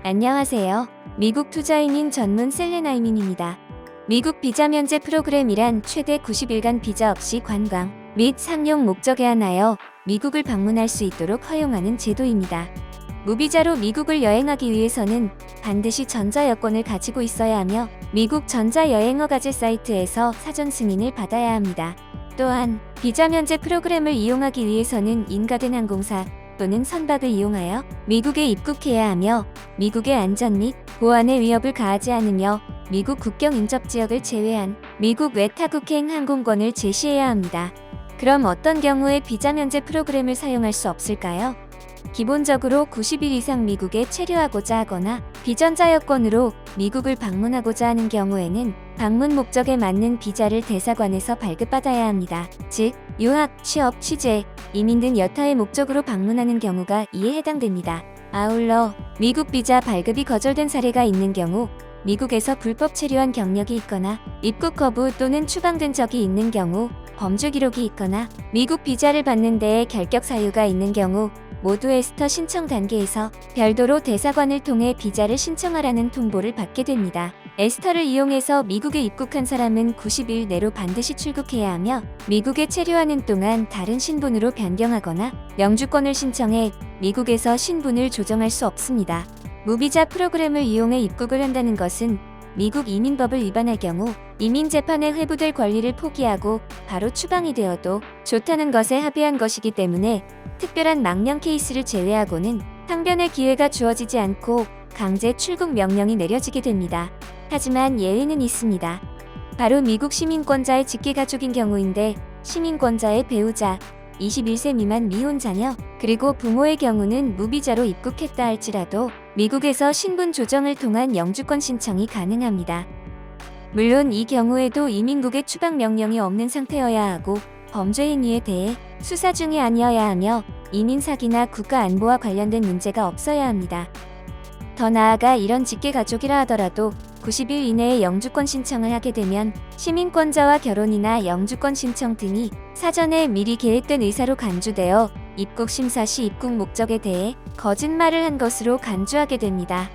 안녕하세요. 미국 투자이민 전문 셀레나이민입니다. 미국 비자 면제 프로그램이란 최대 90일간 비자 없이 관광 및 상용 목적에 한하여 미국을 방문할 수 있도록 허용하는 제도입니다. 무비자로 미국을 여행하기 위해서는 반드시 전자여권을 가지고 있어야 하며 미국 전자여행허가제 사이트에서 사전 승인을 받아야 합니다. 또한 비자 면제 프로그램을 이용하기 위해서는 인가된 항공사 또는 선박을 이용하여 미국에 입국해야 하며 미국의 안전 및 보안에 위협을 가하지 않으며 미국 국경 인접 지역을 제외한 미국 외 타국행 항공권을 제시해야 합니다. 그럼 어떤 경우에 비자 면제 프로그램을 사용할 수 없을까요? 기본적으로 90일 이상 미국에 체류하고자 하거나 비전자 여권으로 미국을 방문하고자 하는 경우에는 방문 목적에 맞는 비자를 대사관에서 발급받아야 합니다. 즉, 유학, 취업, 취재, 이민 등 여타의 목적으로 방문하는 경우가 이에 해당됩니다. 아울러 미국 비자 발급이 거절된 사례가 있는 경우, 미국에서 불법 체류한 경력이 있거나 입국 거부 또는 추방된 적이 있는 경우, 범죄 기록이 있거나 미국 비자를 받는 데에 결격 사유가 있는 경우 모두 에스터 신청 단계에서 별도로 대사관을 통해 비자를 신청하라는 통보를 받게 됩니다. 에스터를 이용해서 미국에 입국한 사람은 90일 내로 반드시 출국해야 하며 미국에 체류하는 동안 다른 신분으로 변경하거나 영주권을 신청해 미국에서 신분을 조정할 수 없습니다. 무비자 프로그램을 이용해 입국을 한다는 것은 미국 이민법을 위반할 경우 이민재판에 회부될 권리를 포기하고 바로 추방이 되어도 좋다는 것에 합의한 것이기 때문에 특별한 망명 케이스를 제외하고는 항변의 기회가 주어지지 않고 강제 출국 명령이 내려지게 됩니다. 하지만 예외는 있습니다. 바로 미국 시민권자의 직계가족인 경우인데 시민권자의 배우자, 21세 미만 미혼 자녀, 그리고 부모의 경우는 무비자로 입국했다 할지라도 미국에서 신분 조정을 통한 영주권 신청이 가능합니다. 물론 이 경우에도 이민국의 추방 명령이 없는 상태여야 하고 범죄 행위에 대해 수사 중이 아니어야 하며 이민 사기나 국가 안보와 관련된 문제가 없어야 합니다. 더 나아가 이런 직계가족이라 하더라도 90일 이내에 영주권 신청을 하게 되면 시민권자와 결혼이나 영주권 신청 등이 사전에 미리 계획된 의사로 간주되어 입국 심사 시 입국 목적에 대해 거짓말을 한 것으로 간주하게 됩니다.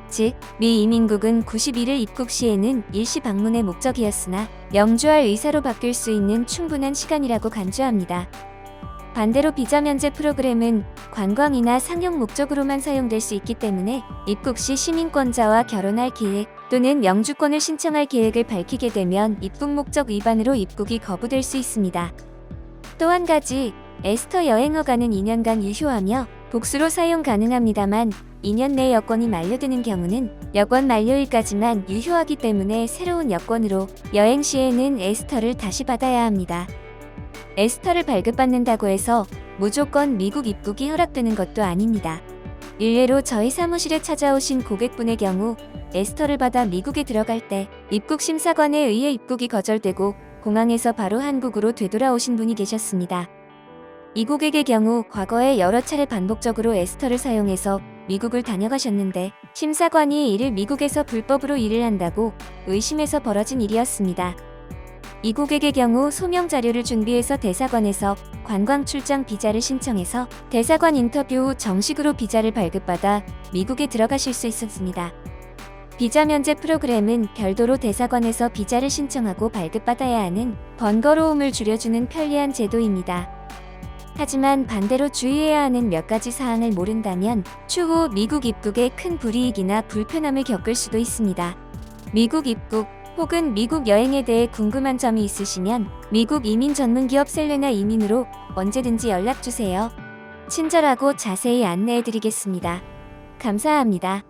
즉, 미 이민국은 91일 입국 시에는 일시 방문의 목적이었으나 영주할 의사로 바뀔 수 있는 충분한 시간이라고 간주합니다. 반대로 비자 면제 프로그램은 관광이나 상용 목적으로만 사용될 수 있기 때문에 입국 시 시민권자와 결혼할 계획 또는 영주권을 신청할 계획을 밝히게 되면 입국 목적 위반으로 입국이 거부될 수 있습니다. 또 한 가지, 에스터 여행허가는 2년간 유효하며 복수로 사용 가능합니다만 2년 내 여권이 만료되는 경우는 여권 만료일까지만 유효하기 때문에 새로운 여권으로 여행 시에는 에스터를 다시 받아야 합니다. 에스터를 발급받는다고 해서 무조건 미국 입국이 허락되는 것도 아닙니다. 일례로 저희 사무실에 찾아오신 고객분의 경우 에스터를 받아 미국에 들어갈 때 입국 심사관에 의해 입국이 거절되고 공항에서 바로 한국으로 되돌아오신 분이 계셨습니다. 이 고객의 경우 과거에 여러 차례 반복적으로 에스터를 사용해서 미국을 다녀가셨는데 심사관이 이를 미국에서 불법으로 일을 한다고 의심해서 벌어진 일이었습니다. 이 고객의 경우 소명 자료를 준비해서 대사관에서 관광 출장 비자를 신청해서 대사관 인터뷰 후 정식으로 비자를 발급받아 미국에 들어가실 수 있었습니다. 비자 면제 프로그램은 별도로 대사관에서 비자를 신청하고 발급받아야 하는 번거로움을 줄여주는 편리한 제도입니다. 하지만 반대로 주의해야 하는 몇 가지 사항을 모른다면 추후 미국 입국에 큰 불이익이나 불편함을 겪을 수도 있습니다. 미국 입국 혹은 미국 여행에 대해 궁금한 점이 있으시면 미국 이민 전문기업 셀레나 이민으로 언제든지 연락주세요. 친절하고 자세히 안내해드리겠습니다. 감사합니다.